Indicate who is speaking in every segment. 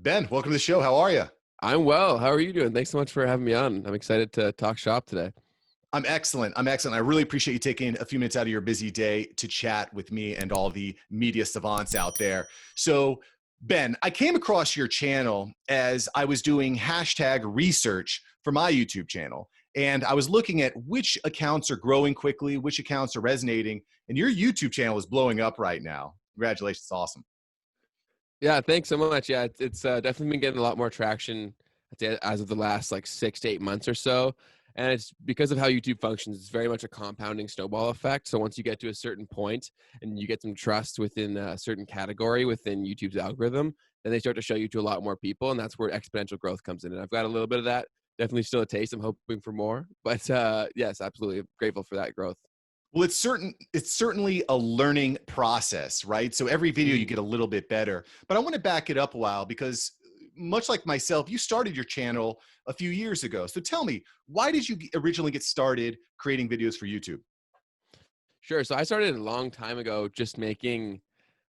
Speaker 1: Ben, welcome to the show. How are you?
Speaker 2: I'm well. How are you doing? Thanks so much for having me on. I'm excited to talk shop today.
Speaker 1: I'm excellent. I'm excellent. I really appreciate you taking a few minutes out of your busy day to chat with me and all the media savants out there. So, Ben, I came across your channel as I was doing hashtag research for my YouTube channel. And I was looking at which accounts are growing quickly, which accounts are resonating. And your YouTube channel is blowing up right now. Congratulations. It's awesome.
Speaker 2: Yeah, thanks so much. Yeah, it's definitely been getting a lot more traction, I'd say, as of the last like 6 to 8 months or so. And it's because of how YouTube functions. It's very much a compounding snowball effect. So once you get to a certain point and you get some trust within a certain category within YouTube's algorithm, then they start to show you to a lot more people. And that's where exponential growth comes in. And I've got a little bit of that. Definitely still a taste. I'm hoping for more. But yes, absolutely grateful for that growth.
Speaker 1: Well, it's certainly a learning process, right? So every video you
Speaker 2: Mm.
Speaker 1: get a little bit better. But I want to back it up a while because much like myself, you started your channel a few years ago. So tell me, why did you originally get started creating videos for YouTube?
Speaker 2: Sure. So I started a long time ago just making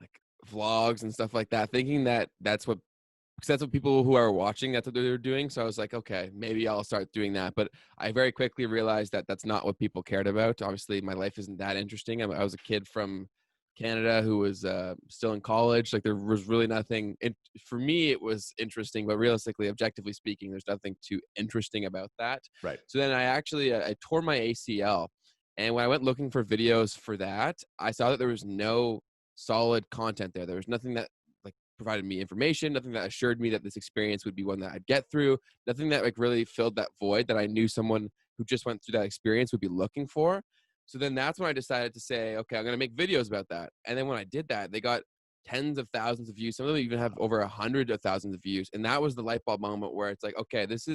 Speaker 2: like vlogs and stuff like that, thinking that because that's what people who are watching, that's what they're doing. So I was like, okay, maybe I'll start doing that. But I very quickly realized that that's not what people cared about. Obviously, my life isn't that interesting. I was a kid from Canada who was still in college. Like there was really nothing. For me, it was interesting, but realistically, objectively speaking, there's nothing too interesting about that.
Speaker 1: Right.
Speaker 2: So then I tore my ACL, and when I went looking for videos for that, I saw that there was no solid content there. There was nothing that like provided me information, nothing that assured me that this experience would be one that I'd get through, nothing that like really filled that void that I knew someone who just went through that experience would be looking for. So then that's when I decided to say, okay, I'm going to make videos about that. And then when I did that, they got tens of thousands of views. Some of them even have over 100,000 of views. And that was the light bulb moment where it's like, okay, this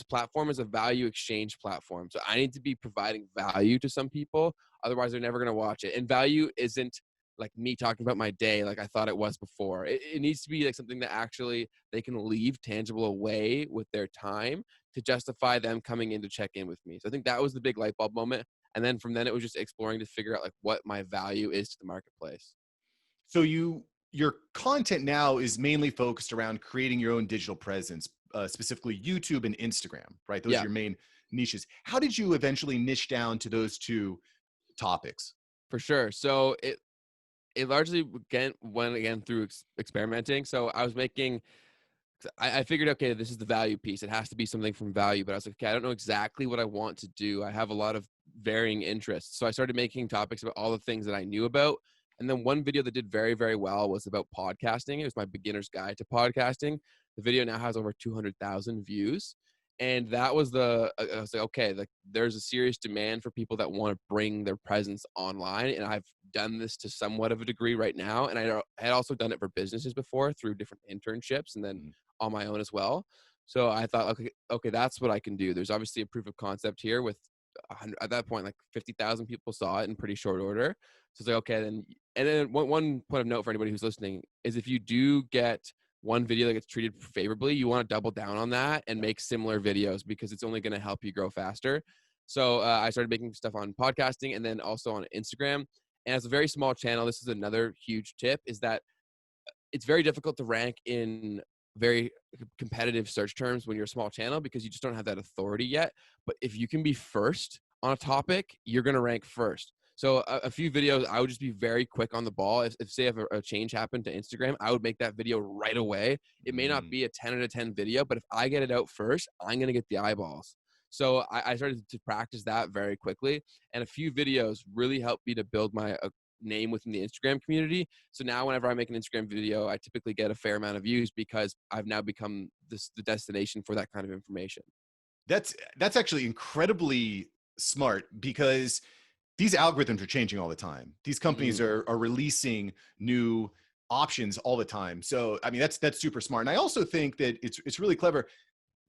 Speaker 2: platform is a value exchange platform. So I need to be providing value to some people. Otherwise, they're never going to watch it. And value isn't like me talking about my day like I thought it was before. It needs to be like something that actually they can leave tangible away with their time to justify them coming in to check in with me. So I think that was the big light bulb moment. And then from then it was just exploring to figure out like what my value is to the marketplace.
Speaker 1: So your content now is mainly focused around creating your own digital presence, specifically YouTube and Instagram, right? Those are
Speaker 2: Yeah,
Speaker 1: your main niches. How did you eventually niche down to those two topics?
Speaker 2: for sure. So it largely went again through experimenting. So I was making I figured, okay, this is the value piece. It has to be something from value. But I was like, okay, I don't know exactly what I want to do. I have a lot of varying interests. So I started making topics about all the things that I knew about. And then one video that did very, very well was about podcasting. It was my beginner's guide to podcasting. The video now has over 200,000 views. And that was I was like, okay, like there's a serious demand for people that want to bring their presence online. And I've done this to somewhat of a degree right now. And I had also done it for businesses before through different internships and then
Speaker 1: Mhm.
Speaker 2: on my own as well. So I thought, okay, that's what I can do. There's obviously a proof of concept here with at that point, like 50,000 people saw it in pretty short order. So it's like, okay, then, and then one point of note for anybody who's listening is if you do get one video that gets treated favorably, you want to double down on that and make similar videos because it's only going to help you grow faster. So I started making stuff on podcasting and then also on Instagram. And as a very small channel, this is another huge tip is that it's very difficult to rank in very competitive search terms when you're a small channel because you just don't have that authority yet. But if you can be first on a topic, you're going to rank first. So a few videos, I would just be very quick on the ball. If say if a change happened to Instagram, I would make that video right away. It may not
Speaker 1: Mm.
Speaker 2: be a 10 out of 10 video, but if I get it out first, I'm going to get the eyeballs. So I started to practice that very quickly. And a few videos really helped me to build my name within the Instagram community. So now whenever I make an Instagram video, I typically get a fair amount of views because I've now become the destination for that kind of information.
Speaker 1: That's actually incredibly smart because these algorithms are changing all the time. These companies
Speaker 2: Mm.
Speaker 1: are releasing new options all the time. So I mean that's super smart. And I also think that it's really clever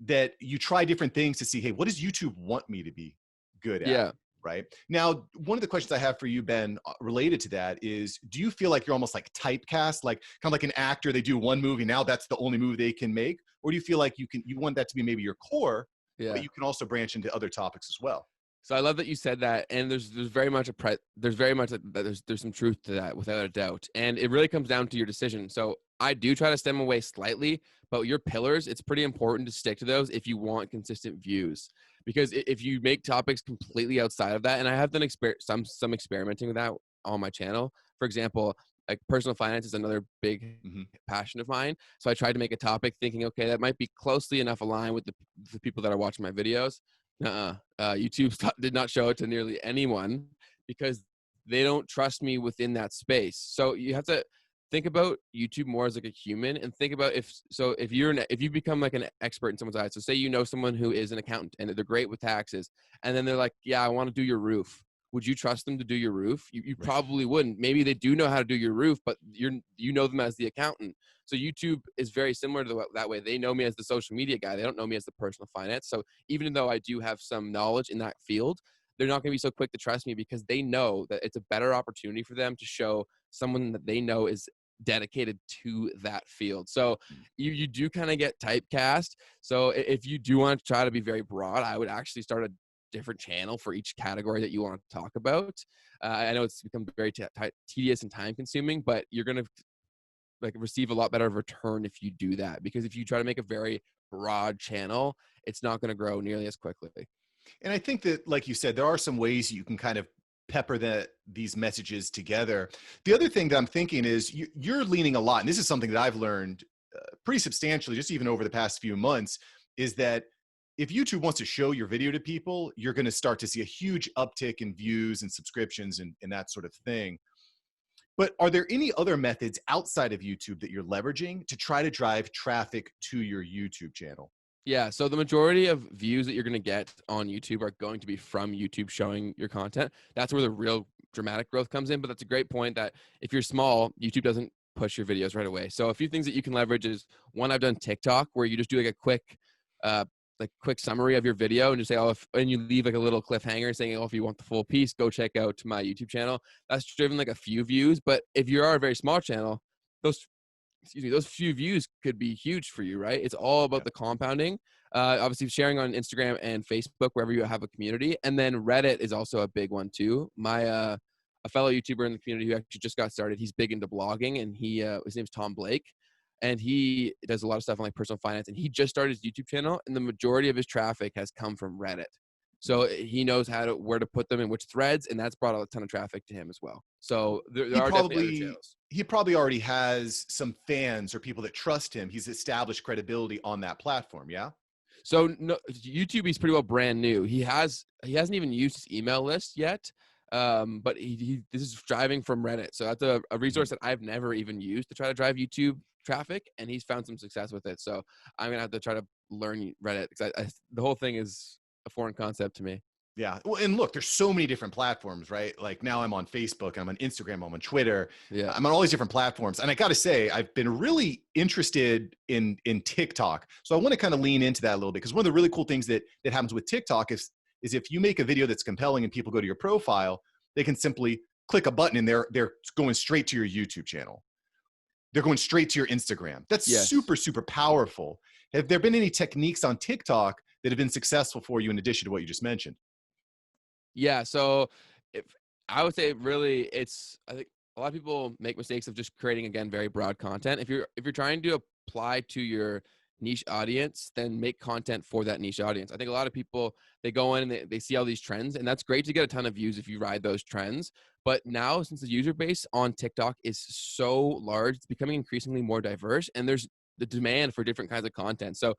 Speaker 1: that you try different things to see, hey, what does YouTube want me to be good at?
Speaker 2: Yeah.
Speaker 1: Right now, one of the questions I have for you, Ben, related to that is, do you feel like you're almost like typecast, like kind of like an actor? They do one movie, now that's the only movie they can make, or do you feel like you want that to be maybe your core, but
Speaker 2: Yeah.
Speaker 1: you can also branch into other topics as well?
Speaker 2: So I love that you said that, and there's very much there's some truth to that without a doubt, and it really comes down to your decision. So I do try to stem away slightly, but your pillars, it's pretty important to stick to those if you want consistent views, because if you make topics completely outside of that, and I have done some experimenting with that on my channel. For example, like personal finance is another big
Speaker 1: Mhm.
Speaker 2: passion of mine. So I tried to make a topic thinking, okay, that might be closely enough aligned with the people that are watching my videos. YouTube did not show it to nearly anyone because they don't trust me within that space. So you have to think about YouTube more as like a human, and think about if you become like an expert in someone's eyes. So say you know someone who is an accountant and they're great with taxes, and then they're like, yeah, I want to do your roof. Would you trust them to do your roof? You
Speaker 1: Right.
Speaker 2: probably wouldn't. Maybe they do know how to do your roof, but you know them as the accountant. So YouTube is very similar to that way. They know me as the social media guy. They don't know me as the personal finance. So even though I do have some knowledge in that field, they're not going to be so quick to trust me because they know that it's a better opportunity for them to show someone that they know is dedicated to that field. So
Speaker 1: Mm.
Speaker 2: you do kind of get typecast. So if you do want to try to be very broad, I would actually start a different channel for each category that you want to talk about. I know it's become very tedious and time consuming, but you're going to like receive a lot better return if you do that, because if you try to make a very broad channel, it's not going to grow nearly as quickly.
Speaker 1: And I think that, like you said, there are some ways you can kind of pepper these messages together. The other thing that I'm thinking is you're leaning a lot, and this is something that I've learned pretty substantially, just even over the past few months, is that if YouTube wants to show your video to people, you're going to start to see a huge uptick in views and subscriptions and that sort of thing. But are there any other methods outside of YouTube that you're leveraging to try to drive traffic to your YouTube channel?
Speaker 2: Yeah, so the majority of views that you're going to get on YouTube are going to be from YouTube showing your content. That's where the real dramatic growth comes in. But that's a great point that if you're small, YouTube doesn't push your videos right away. So a few things that you can leverage is, one, I've done TikTok, where you just do like a quick summary of your video and just say, and you leave like a little cliffhanger saying, oh, if you want the full piece, go check out my YouTube channel. That's driven like a few views. But if you are a very small channel, those few views could be huge for you, right? It's all
Speaker 1: Yeah.
Speaker 2: about the compounding. Obviously, sharing on Instagram and Facebook, wherever you have a community. And then Reddit is also a big one too. A fellow YouTuber in the community who actually just got started, he's big into blogging, and his name's Tom Blake. And he does a lot of stuff on like personal finance. And he just started his YouTube channel, and the majority of his traffic has come from Reddit. So he knows where to put them in which threads, and that's brought a ton of traffic to him as well. So there
Speaker 1: he
Speaker 2: are definitely other
Speaker 1: probably
Speaker 2: channels.
Speaker 1: he probably already has some fans or people that trust him. He's established credibility on that platform. Yeah.
Speaker 2: So no, YouTube, he's pretty well brand new. He hasn't even used his email list yet. But this is driving from Reddit. So that's a resource that I've never even used to try to drive YouTube traffic, and he's found some success with it. So I'm gonna have to try to learn Reddit, because the whole thing is a foreign concept to me.
Speaker 1: Yeah. Well, and look, there's so many different platforms, right? Like now I'm on Facebook, I'm on Instagram, I'm on Twitter,
Speaker 2: Yeah.
Speaker 1: I'm on all these different platforms. And I got to say, I've been really interested in TikTok. So I want to kind of lean into that a little bit, because one of the really cool things that happens with TikTok is if you make a video that's compelling and people go to your profile, they can simply click a button and they're going straight to your YouTube channel. They're going straight to your Instagram. That's
Speaker 2: Yes.
Speaker 1: super, super powerful. Have there been any techniques on TikTok that have been successful for you in addition to what you just mentioned?
Speaker 2: Yeah. So if I would say really, I think a lot of people make mistakes of just creating, again, very broad content. If you're trying to apply to your niche audience, then make content for that niche audience. I think a lot of people, they go in and they see all these trends, and that's great to get a ton of views if you ride those trends. But now, since the user base on TikTok is so large, it's becoming increasingly more diverse, and there's the demand for different kinds of content. So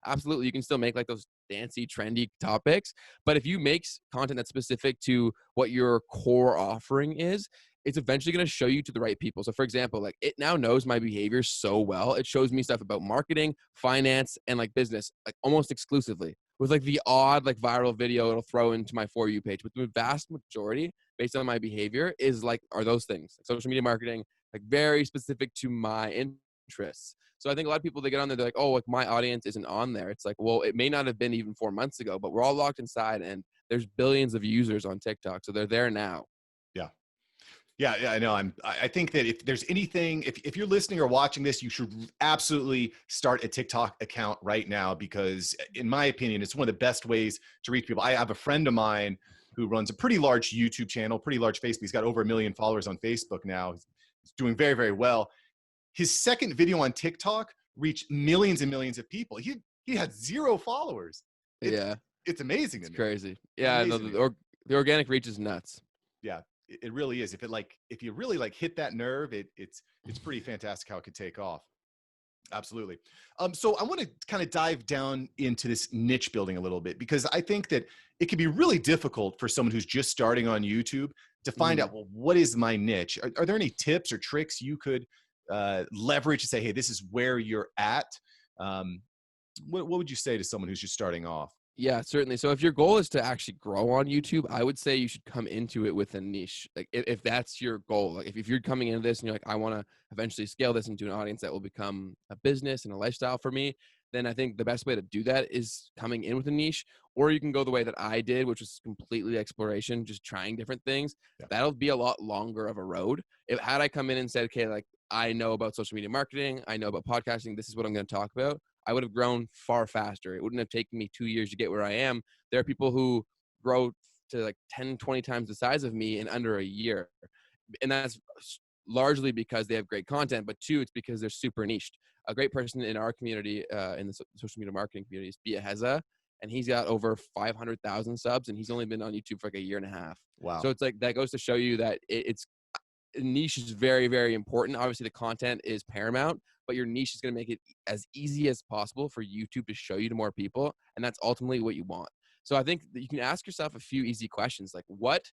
Speaker 2: absolutely, you can still make like those dancy, trendy topics. But if you make content that's specific to what your core offering is, it's eventually going to show you to the right people. So for example, like it now knows my behavior so well. It shows me stuff about marketing, finance, and like business, like almost exclusively, with like the odd like viral video it'll throw into my For You page. But the vast majority, based on my behavior, are those things, like social media marketing, like very specific to my interests. So I think a lot of people, they get on there, they're like, oh, like my audience isn't on there. It's like, well, it may not have been even 4 months ago, but we're all locked inside, and there's billions of users on TikTok. So they're there now.
Speaker 1: Yeah. Yeah, I know. I think that if there's anything, if you're listening or watching this, you should absolutely start a TikTok account right now, because in my opinion, it's one of the best ways to reach people. I have a friend of mine who runs a pretty large YouTube channel, pretty large Facebook. He's got over 1 million followers on Facebook now. He's doing very, very well. His second video on TikTok reached millions and millions of people. He had 0 followers. It's
Speaker 2: Yeah,
Speaker 1: it's amazing to
Speaker 2: it's
Speaker 1: me.
Speaker 2: crazy.
Speaker 1: It's
Speaker 2: Yeah, no,
Speaker 1: amazing to me.
Speaker 2: the organic reach is nuts.
Speaker 1: Yeah, it really is. If you really like hit that nerve, it's pretty fantastic how it could take off. Absolutely. So I want to kind of dive down into this niche building a little bit, because I think that it can be really difficult for someone who's just starting on YouTube to find
Speaker 2: Mhm.
Speaker 1: out, well, what is my niche? Are there any tips or tricks you could leverage to say, hey, this is where you're at? Um, what would you say to someone who's just starting off?
Speaker 2: Yeah, certainly. So if your goal is to actually grow on YouTube, I would say you should come into it with a niche. Like if that's your goal, like if you're coming into this and you're like, I want to eventually scale this into an audience that will become a business and a lifestyle for me, then I think the best way to do that is coming in with a niche. Or you can go the way that I did, which was completely exploration, just trying different things.
Speaker 1: Yeah.
Speaker 2: That'll be a lot longer of a road. If had I come in and said, okay, like I know about social media marketing, I know about podcasting, this is what I'm going to talk about, I would have grown far faster. It wouldn't have taken me 2 years to get where I am. There are people who grow to like 10, 20 times the size of me in under a year. And that's largely because they have great content, but 2, it's because they're super niched. A great person in our community, in the social media marketing community, is Bia Heza, and he's got over 500,000 subs, and he's only been on YouTube for like a year and a half. So
Speaker 1: Wow.
Speaker 2: it's like that goes to show you that it's niche is very, very important. Obviously, the content is paramount, but your niche is going to make it as easy as possible for YouTube to show you to more people, and that's ultimately what you want. So I think that you can ask yourself a few easy questions, like what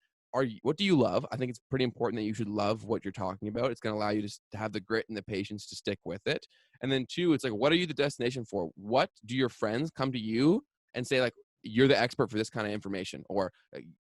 Speaker 2: do you love? I think it's pretty important that you should love what you're talking about. It's going to allow you to have the grit and the patience to stick with it. And then 2, it's like, what are you the destination for? What do your friends come to you and say, like, you're the expert for this kind of information, or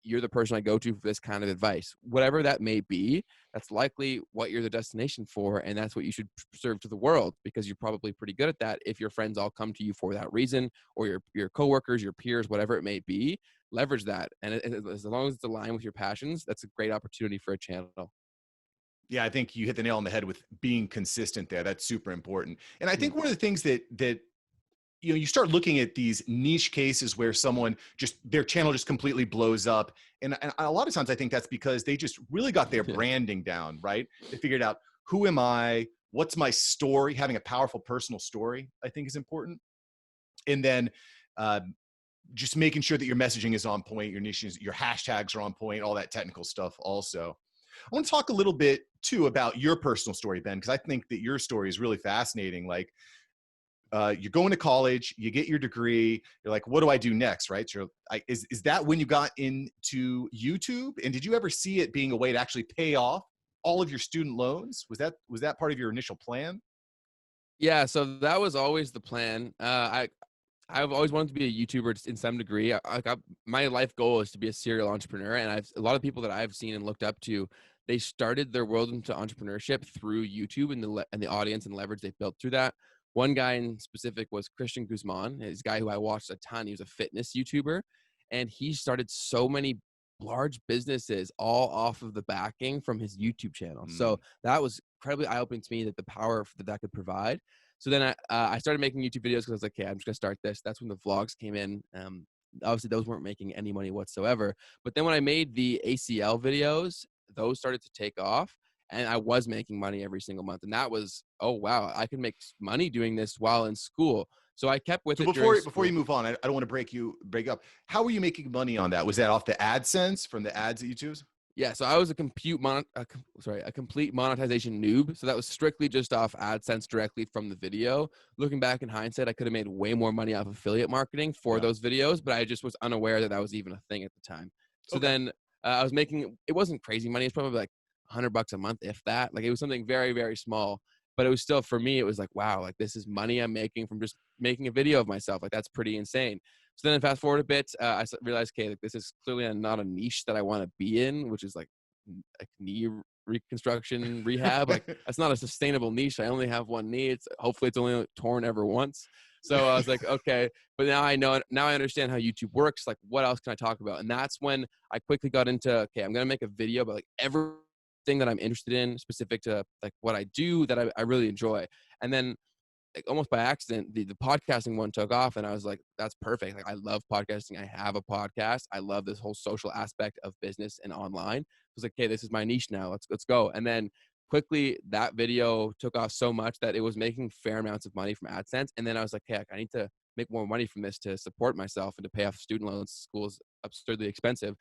Speaker 2: you're the person I go to for this kind of advice? Whatever that may be, that's likely what you're the destination for, and that's what you should serve to the world, because you're probably pretty good at that if your friends all come to you for that reason, or your coworkers, your peers, whatever it may be. Leverage that, and as long as it's aligned with your passions, that's a great opportunity for a channel.
Speaker 1: Yeah, I think you hit the nail on the head with being consistent there. That's super important. And I
Speaker 2: Mm.
Speaker 1: think one of the things that you start looking at these niche cases where someone just their channel just completely blows up, and a lot of times I think that's because they just really got their
Speaker 2: Yeah.
Speaker 1: branding down, right? They figured out, who am I, what's my story. Having a powerful personal story, I think, is important. And then uh, just making sure that your messaging is on point, your niches, your hashtags are on point, all that technical stuff also. I want to talk a little bit too about your personal story, Ben, because I think that your story is really fascinating. Like, you're going to college, you get your degree, you're like, what do I do next, right? So is that when you got into YouTube? And did you ever see it being a way to actually pay off all of your student loans? Was that part of your initial plan?
Speaker 2: Yeah, so that was always the plan. I've always wanted to be a YouTuber in some degree. My life goal is to be a serial entrepreneur, and a lot of people that I've seen and looked up to, they started their world into entrepreneurship through YouTube and the audience and leverage they built through that. One guy in specific was Christian Guzman. He's a guy who I watched a ton. He was a fitness YouTuber, and he started so many large businesses all off of the backing from his YouTube channel.
Speaker 1: Mm.
Speaker 2: So that was incredibly eye-opening to me, that the power that could provide. So then I started making YouTube videos because I was like, okay, I'm just gonna start this. That's when the vlogs came in. Obviously, those weren't making any money whatsoever. But then when I made the ACL videos, those started to take off, and I was making money every single month. And that was, oh wow, I can make money doing this while in school. So I kept with
Speaker 1: So
Speaker 2: it during
Speaker 1: before you
Speaker 2: school.
Speaker 1: move on, I don't want to break up. How were you making money on that? Was that off the AdSense from the ads that you choose?
Speaker 2: Yeah, so I was a complete monetization noob. So that was strictly just off AdSense directly from the video. Looking back in hindsight, I could have made way more money off affiliate marketing for
Speaker 1: Yeah.
Speaker 2: those videos, but I just was unaware that that was even a thing at the time. So
Speaker 1: Okay.
Speaker 2: then I was making, it wasn't crazy money. It's probably like $100 a month, if that. Like it was something very, very small, but it was still, for me, it was like, wow, like this is money I'm making from just making a video of myself. Like that's pretty insane. So then fast forward a bit, realized, okay, like this is clearly not a niche that I want to be in, which is like knee reconstruction rehab. Like that's not a sustainable niche. I only have one knee. Hopefully it's only torn ever once. So I was like, okay, but now I understand how YouTube works. Like what else can I talk about? And that's when I quickly got into, okay, I'm going to make a video about like every thing that I'm interested in, specific to like what I do that I really enjoy. And then like almost by accident, the podcasting one took off, and I was like, that's perfect. Like I love podcasting. I have a podcast. I love this whole social aspect of business and online. I was like, okay, this is my niche now. Let's go. And then quickly that video took off so much that it was making fair amounts of money from AdSense. And then I was like, hey, I need to make more money from this to support myself and to pay off student loans. School is absurdly expensive.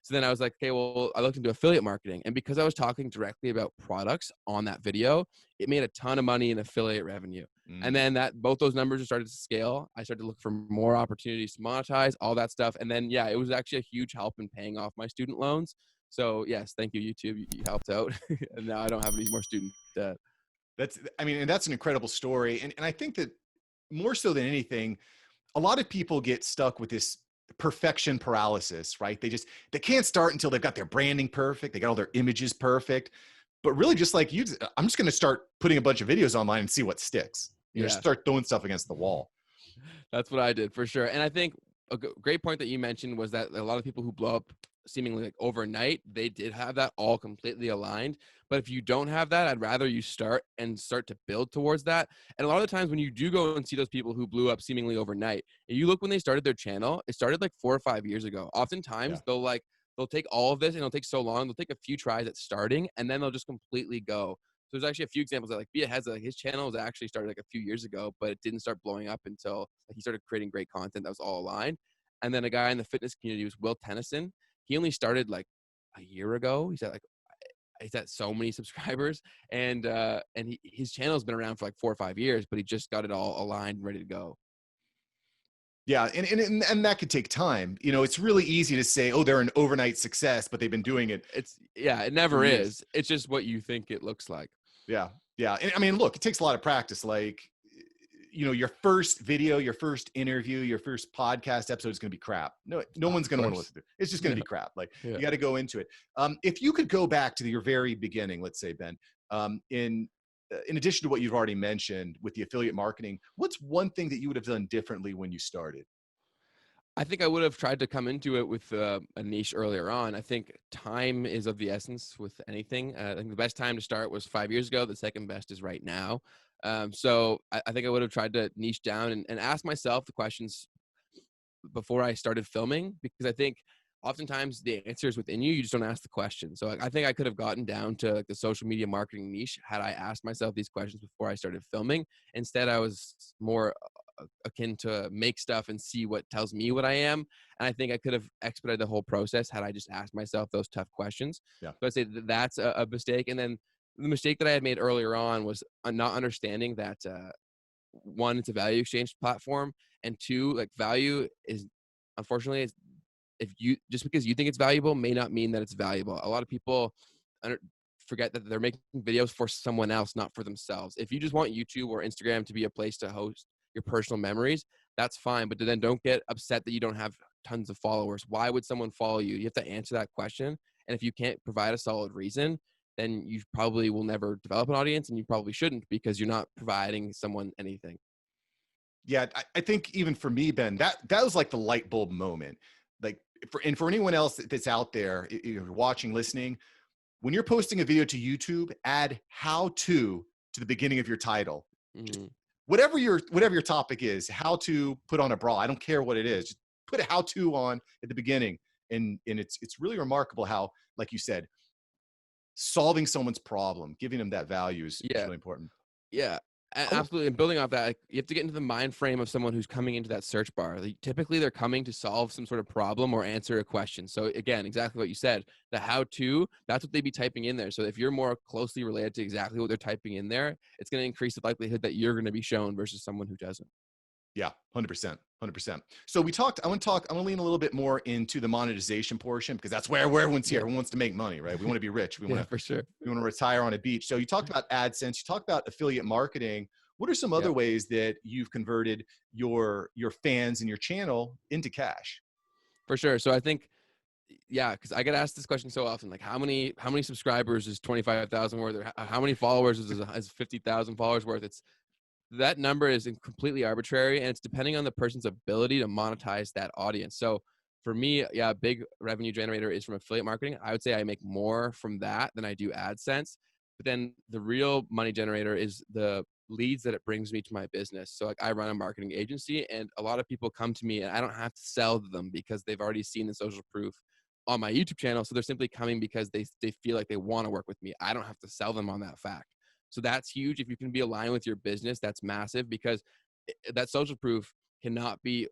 Speaker 2: So then I was like, okay, well, I looked into affiliate marketing. And because I was talking directly about products on that video, it made a ton of money in affiliate revenue. And then both those numbers started to scale. I started to look for more opportunities to monetize, all that stuff. And then, yeah, it was actually a huge help in paying off my student loans. So yes, thank you, YouTube. You helped out. And now I don't have any more student debt.
Speaker 1: And that's an incredible story. And I think that more so than anything, a lot of people get stuck with this perfection paralysis, right? They can't start until they've got their branding perfect. They got all their images perfect. But really, just like you, I'm just going to start putting a bunch of videos online and see what sticks. Start throwing stuff against the wall.
Speaker 2: That's what I did for sure. And I think a great point that you mentioned was that a lot of people who blow up seemingly like overnight, they did have that all completely aligned. But if you don't have that, I'd rather you start to build towards that. And a lot of the times when you do go and see those people who blew up seemingly overnight, and you look when they started their channel, it started like 4 or 5 years ago. Oftentimes they'll take all of this and it'll take so long. They'll take a few tries at starting and then they'll just completely go. So there's actually a few examples that like Bia has, like his channel was actually started like a few years ago, but it didn't start blowing up until like, he started creating great content that was all aligned. And then a guy in the fitness community was Will Tennyson. He only started like a year ago. He's at so many subscribers, and his channel's been around for like 4 or 5 years, but he just got it all aligned and ready to go.
Speaker 1: Yeah, and that could take time. It's really easy to say, oh, they're an overnight success, but they've been doing it.
Speaker 2: It never is. It's just what you think it looks like.
Speaker 1: Yeah. And look, it takes a lot of practice. Like, your first video, your first interview, your first podcast episode is going to be crap. No one's going to want to listen to it. It's just going to be crap. Like you got to go into it. If you could go back to your very beginning, let's say, Ben, in addition to what you've already mentioned with the affiliate marketing, what's one thing that you would have done differently when you started?
Speaker 2: I think I would have tried to come into it with a niche earlier on. I think time is of the essence with anything. I think the best time to start was 5 years ago. The second best is right now. So I think I would have tried to niche down and ask myself the questions before I started filming, because I think oftentimes the answer is within you. You just don't ask the question. So I think I could have gotten down to like the social media marketing niche had I asked myself these questions before I started filming. Instead, I was more akin to make stuff and see what tells me what I am. And I think I could have expedited the whole process had I just asked myself those tough questions.
Speaker 1: Yeah.
Speaker 2: So I'd say that's a mistake. And then the mistake that I had made earlier on was not understanding that one, it's a value exchange platform, and two, like value is unfortunately if you just because you think it's valuable may not mean that it's valuable. A lot of people forget that they're making videos for someone else, not for themselves. If you just want YouTube or Instagram to be a place to host your personal memories, that's fine. But then don't get upset that you don't have tons of followers. Why would someone follow you? You have to answer that question. And if you can't provide a solid reason, then you probably will never develop an audience, and you probably shouldn't, because you're not providing someone anything.
Speaker 1: Yeah, I think even for me, Ben, that was like the light bulb moment. Like for anyone else that's out there, if you're watching, listening, when you're posting a video to YouTube, add how to the beginning of your title.
Speaker 2: Mm-hmm.
Speaker 1: Whatever your topic is, how to put on a bra, I don't care what it is, just put a how to on at the beginning. And it's really remarkable how, like you said, solving someone's problem, giving them that value is really important.
Speaker 2: Yeah, absolutely. And building off that, like, you have to get into the mind frame of someone who's coming into that search bar. Like, typically they're coming to solve some sort of problem or answer a question. So again, exactly what you said, the how to, that's what they'd be typing in there. So if you're more closely related to exactly what they're typing in there, it's going to increase the likelihood that you're going to be shown versus someone who doesn't.
Speaker 1: Yeah, 100%. So I want to lean a little bit more into the monetization portion, because that's where everyone's here. Everyone wants to make money, right? We want to be rich. We want to,
Speaker 2: for sure.
Speaker 1: We want to retire on a beach. So you talked about AdSense, you talked about affiliate marketing. What are some other ways that you've converted your fans and your channel into cash?
Speaker 2: For sure. So I think, because I get asked this question so often, like how many subscribers is 25,000 worth, or how many followers is 50,000 followers worth? That number is completely arbitrary, and it's depending on the person's ability to monetize that audience. So for me, yeah, a big revenue generator is from affiliate marketing. I would say I make more from that than I do AdSense. But then the real money generator is the leads that it brings me to my business. So like I run a marketing agency, and a lot of people come to me and I don't have to sell to them because they've already seen the social proof on my YouTube channel. So they're simply coming because they feel like they want to work with me. I don't have to sell them on that fact. So that's huge. If you can be aligned with your business, that's massive, because that social proof cannot be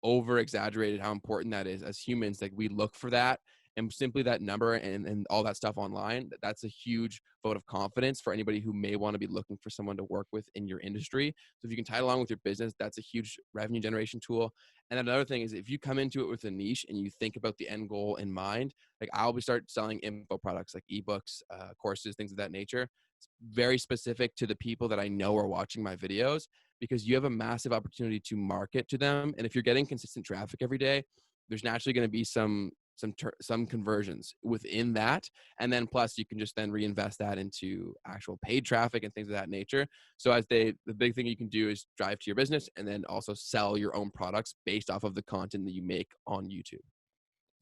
Speaker 2: over exaggerated how important that is. As humans, like, we look for that, and simply that number and all that stuff online, that's a huge vote of confidence for anybody who may want to be looking for someone to work with in your industry. So if you can tie it along with your business, that's a huge revenue generation tool. And another thing is, if you come into it with a niche and you think about the end goal in mind, like I'll be start selling info products like ebooks, courses, things of that nature, very specific to the people that I know are watching my videos, because you have a massive opportunity to market to them. And if you're getting consistent traffic every day, there's naturally going to be some conversions within that. And then plus you can just then reinvest that into actual paid traffic and things of that nature. So the big thing you can do is drive to your business and then also sell your own products based off of the content that you make on YouTube.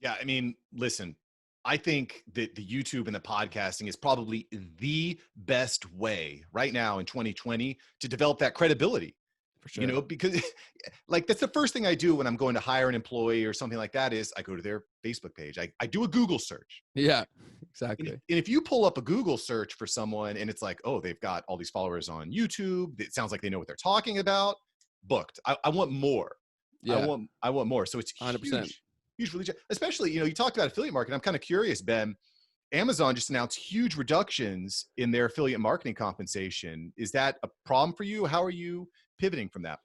Speaker 1: Yeah, I mean, listen, I think that the YouTube and the podcasting is probably the best way right now in 2020 to develop that credibility.
Speaker 2: For sure.
Speaker 1: Because like that's the first thing I do when I'm going to hire an employee or something like that is I go to their Facebook page. I do a Google search.
Speaker 2: Yeah,
Speaker 1: And
Speaker 2: exactly.
Speaker 1: if you pull up a Google search for someone and it's like, oh, they've got all these followers on YouTube, it sounds like they know what they're talking about. Booked. I want more.
Speaker 2: Yeah,
Speaker 1: I want more. So it's
Speaker 2: 100%.
Speaker 1: huge religion. Especially, you talked about affiliate marketing. I'm kind of curious, Ben. Amazon just announced huge reductions in their affiliate marketing compensation. Is that a problem for you? How are you pivoting from that?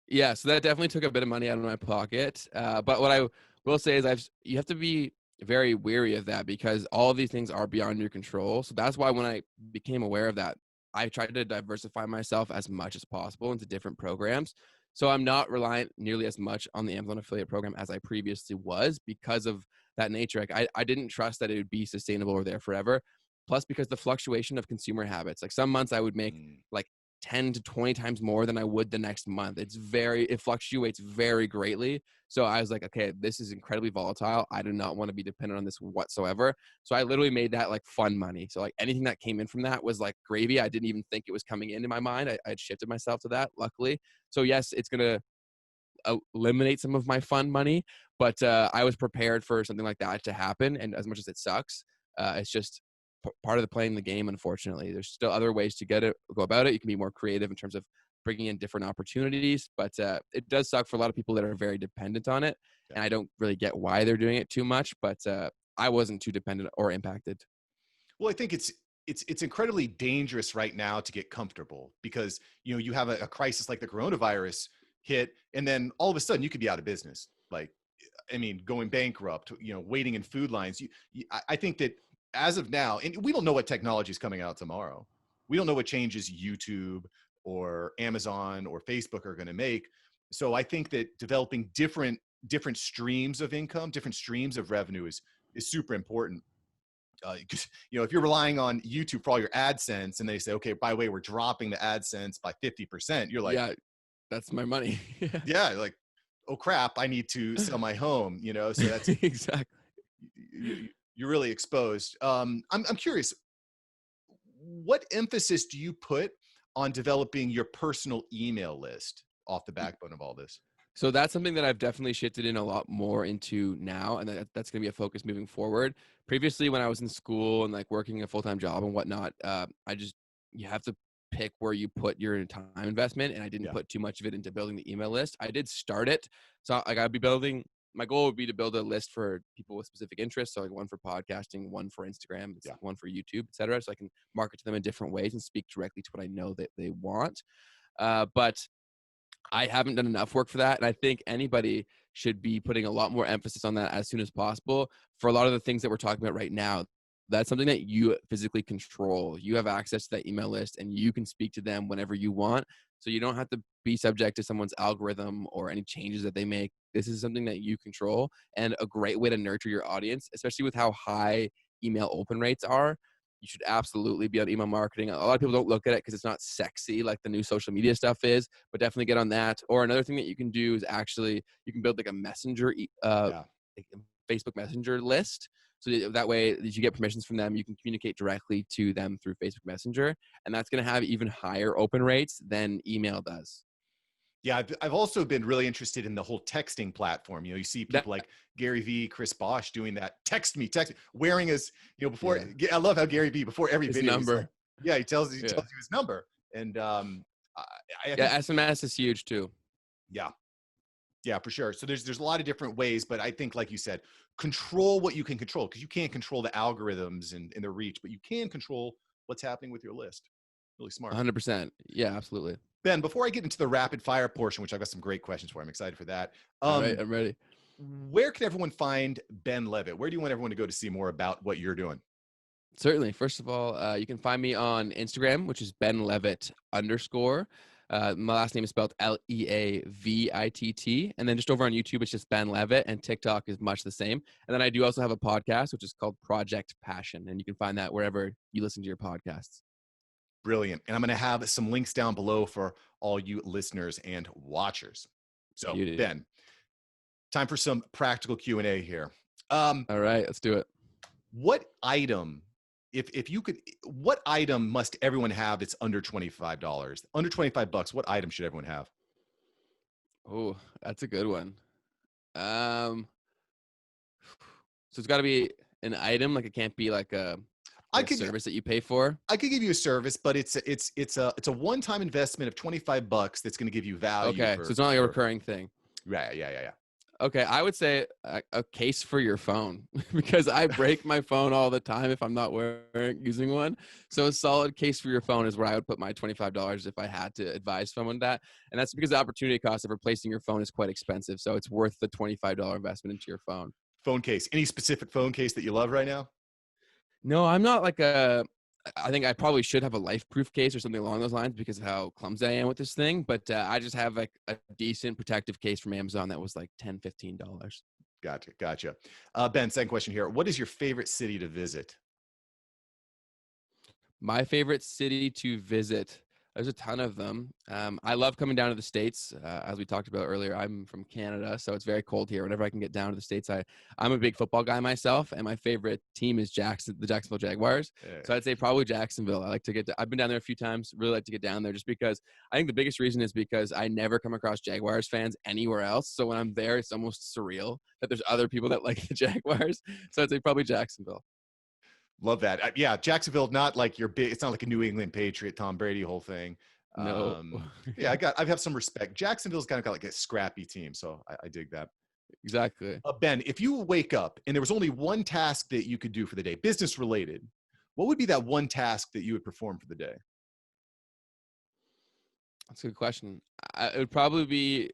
Speaker 2: Yeah, so that definitely took a bit of money out of my pocket. But what I will say is you have to be very wary of that, because all of these things are beyond your control. So that's why when I became aware of that, I tried to diversify myself as much as possible into different programs. So I'm not reliant nearly as much on the Amazon affiliate program as I previously was, because of that nature. Like I didn't trust that it would be sustainable or there forever. Plus, because the fluctuation of consumer habits, like some months I would make like 10 to 20 times more than I would the next month. It fluctuates very greatly. So I was like, okay, this is incredibly volatile. I do not want to be dependent on this whatsoever. So I literally made that like fun money. So like anything that came in from that was like gravy. I didn't even think it was coming into my mind. I had shifted myself to that, luckily. So yes, it's going to eliminate some of my fun money, but I was prepared for something like that to happen. And as much as it sucks, it's just part of the playing the game. Unfortunately, there's still other ways to go about it. You can be more creative in terms of bringing in different opportunities, but it does suck for a lot of people that are very dependent on it.
Speaker 1: Yeah.
Speaker 2: And I don't really get why they're doing it too much, but I wasn't too dependent or impacted.
Speaker 1: Well, I think it's incredibly dangerous right now to get comfortable because you have a crisis like the coronavirus hit, and then all of a sudden you could be out of business. Like, I mean, going bankrupt, waiting in food lines. I think that as of now, and we don't know what technology is coming out tomorrow. We don't know what changes YouTube or Amazon or Facebook are going to make. So I think that developing different streams of income, different streams of revenue is super important. Because if you're relying on YouTube for all your AdSense, and they say, okay, by the way, we're dropping the AdSense by 50%, you're like,
Speaker 2: Yeah, that's my money.
Speaker 1: yeah, like, oh crap, I need to sell my home. So that's
Speaker 2: Exactly.
Speaker 1: you're really exposed. I'm curious, what emphasis do you put on developing your personal email list off the backbone of all this?
Speaker 2: So that's something that I've definitely shifted in a lot more into now, and that's going to be a focus moving forward. Previously, when I was in school and like working a full-time job and whatnot, you have to pick where you put your time investment, and I didn't
Speaker 1: Yeah.
Speaker 2: put too much of it into building the email list. I did start it, so like I'd be building. My goal would be to build a list for people with specific interests, so like one for podcasting, one for Instagram,
Speaker 1: Yeah.
Speaker 2: one for YouTube, etc. So I can market to them in different ways and speak directly to what I know that they want. But I haven't done enough work for that. And I think anybody should be putting a lot more emphasis on that as soon as possible. For a lot of the things that we're talking about right now, that's something that you physically control. You have access to that email list and you can speak to them whenever you want. So you don't have to be subject to someone's algorithm or any changes that they make. This is something that you control, and a great way to nurture your audience, especially with how high email open rates are. You should absolutely be on email marketing. A lot of people don't look at it because it's not sexy like the new social media stuff is, but definitely get on that. Or another thing that you can do is actually you can build like a messenger Facebook Messenger list. So that way, if you get permissions from them, you can communicate directly to them through Facebook Messenger. And that's going to have even higher open rates than email does.
Speaker 1: Yeah, I've also been really interested in the whole texting platform. You see
Speaker 2: That,
Speaker 1: people like Gary Vee, Chris Bosch doing that. Text me, wearing his, before.
Speaker 2: yeah,
Speaker 1: I love how Gary Vee, before every
Speaker 2: his
Speaker 1: video, he's like,
Speaker 2: number.
Speaker 1: yeah, he tells you
Speaker 2: Yeah.
Speaker 1: his number, and I, I
Speaker 2: Yeah,
Speaker 1: think,
Speaker 2: SMS is huge too.
Speaker 1: yeah, yeah, for sure. So there's a lot of different ways, but I think, like you said, control what you can control, because you can't control the algorithms and the reach, but you can control what's happening with your list. Really smart.
Speaker 2: 100%. Yeah, absolutely.
Speaker 1: Ben, before I get into the rapid fire portion, which I've got some great questions for, I'm excited for that.
Speaker 2: All right, I'm ready.
Speaker 1: Where can everyone find Ben Leavitt? Where do you want everyone to go to see more about what you're doing?
Speaker 2: Certainly. First of all, you can find me on Instagram, which is Ben Leavitt _. My last name is spelled Leavitt. And then just over on YouTube, it's just Ben Leavitt, and TikTok is much the same. And then I do also have a podcast, which is called Project Passion. And you can find that wherever you listen to your podcasts.
Speaker 1: Brilliant. And I'm going to have some links down below for all you listeners and watchers. So,
Speaker 2: Beauty.
Speaker 1: Ben, time for some practical Q&A here.
Speaker 2: All right, let's do it.
Speaker 1: What item, if you could, what item must everyone have that's under $25? Under $25, what item should everyone have?
Speaker 2: Oh, that's a good one. So it's got to be an item. Like it can't be like a service that you pay for.
Speaker 1: I could give you a service, but it's a one-time investment of $25 that's going to give you value.
Speaker 2: Okay, so it's not like a recurring thing.
Speaker 1: Right. Yeah.
Speaker 2: Okay, I would say a case for your phone because I break my phone all the time if I'm not using one. So a solid case for your phone is where I would put my $25 if I had to advise someone that. And that's because the opportunity cost of replacing your phone is quite expensive. So it's worth the $25 investment into your phone.
Speaker 1: Phone case. Any specific phone case that you love right now?
Speaker 2: No, I'm not I think I probably should have a life-proof case or something along those lines because of how clumsy I am with this thing. But I just have like a decent protective case from Amazon that was like $10, $15.
Speaker 1: Gotcha. Ben, second question here. What is your favorite city to visit?
Speaker 2: My favorite city to visit. There's a ton of them. I love coming down to the States. As we talked about earlier, I'm from Canada, so it's very cold here. Whenever I can get down to the States, I'm a big football guy myself, and my favorite team is the Jacksonville Jaguars. So I'd say probably Jacksonville. I've been down there a few times. Really like to get down there just because I think the biggest reason is because I never come across Jaguars fans anywhere else. So when I'm there, it's almost surreal that there's other people that like the Jaguars. So I'd say probably Jacksonville.
Speaker 1: Love that. Yeah, Jacksonville, not like your big. It's not like a New England Patriot, Tom Brady whole thing.
Speaker 2: No.
Speaker 1: Yeah, I have some respect. Jacksonville's kind of got like a scrappy team, so I dig that.
Speaker 2: Exactly.
Speaker 1: Ben, if you wake up and there was only one task that you could do for the day, business related, what would be that one task that you would perform for the day?
Speaker 2: That's a good question. It would probably be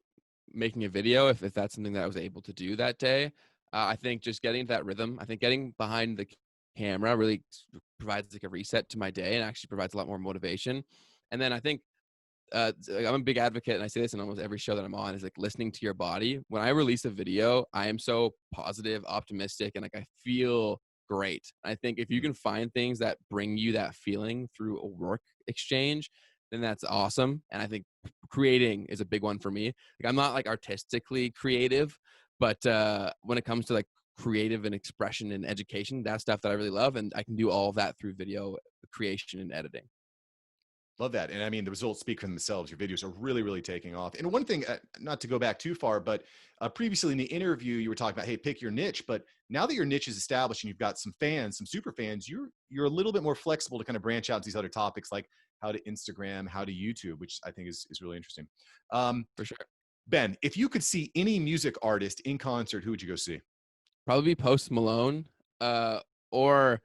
Speaker 2: making a video if that's something that I was able to do that day. I think just getting into that rhythm. I think getting behind the camera really provides like a reset to my day and actually provides a lot more motivation. And then I think I'm a big advocate, and I say this in almost every show that I'm on, is like listening to your body. When I release a video, I am so positive, optimistic, and like I feel great. I think if you can find things that bring you that feeling through a work exchange, then that's awesome. And I think creating is a big one for me. Like I'm not like artistically creative, but when it comes to like creative and expression and education, that's stuff that I really love, and I can do all of that through video creation and editing.
Speaker 1: Love that. And I mean, the results speak for themselves. Your videos are really, really taking off. And one thing, not to go back too far, but previously in the interview, you were talking about, hey, pick your niche. But now that your niche is established and you've got some fans, some super fans, you're a little bit more flexible to kind of branch out to these other topics, like how to Instagram, how to YouTube, which I think is really interesting.
Speaker 2: For sure.
Speaker 1: Ben, if you could see any music artist in concert, who would you go see?
Speaker 2: Probably Post Malone, or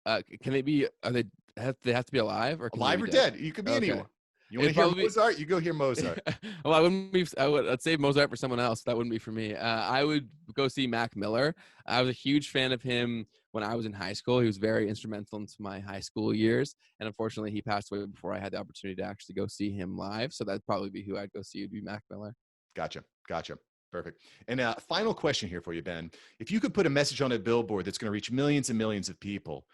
Speaker 2: can they be? They have to be alive, or can
Speaker 1: Alive or dead? You could be anyone. You want to hear Mozart? You go hear Mozart.
Speaker 2: Well, I'd save Mozart for someone else. That wouldn't be for me. I would go see Mac Miller. I was a huge fan of him when I was in high school. He was very instrumental into my high school years, and unfortunately, he passed away before I had the opportunity to actually go see him live. So that'd probably be who I'd go see. Would be Mac Miller.
Speaker 1: Gotcha. Perfect. And final question here for you, Ben. If you could put a message on a billboard that's going to reach millions and millions of people,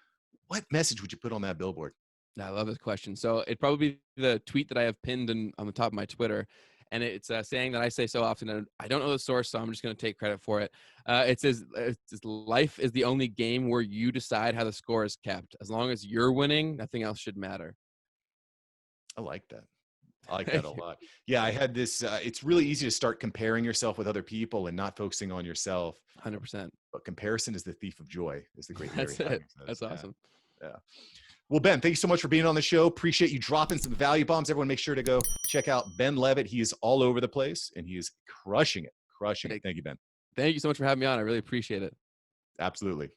Speaker 1: what message would you put on that billboard?
Speaker 2: I love this question. So it'd probably be the tweet that I have pinned on the top of my Twitter. And it's a saying that I say so often, and I don't know the source, so I'm just going to take credit for it. It says, life is the only game where you decide how the score is kept. As long as you're winning, nothing else should matter.
Speaker 1: I like that. I like that a lot. Yeah, I had this, it's really easy to start comparing yourself with other people and not focusing on yourself.
Speaker 2: 100%.
Speaker 1: But comparison is the thief of joy, is the great Larry
Speaker 2: That's
Speaker 1: Hagman
Speaker 2: it.
Speaker 1: says.
Speaker 2: That's awesome.
Speaker 1: Yeah. Well, Ben, thank you so much for being on the show. Appreciate you dropping some value bombs. Everyone make sure to go check out Ben Leavitt. He is all over the place and he is crushing it. Crushing it. Thank you, Ben.
Speaker 2: Thank you so much for having me on. I really appreciate it.
Speaker 1: Absolutely.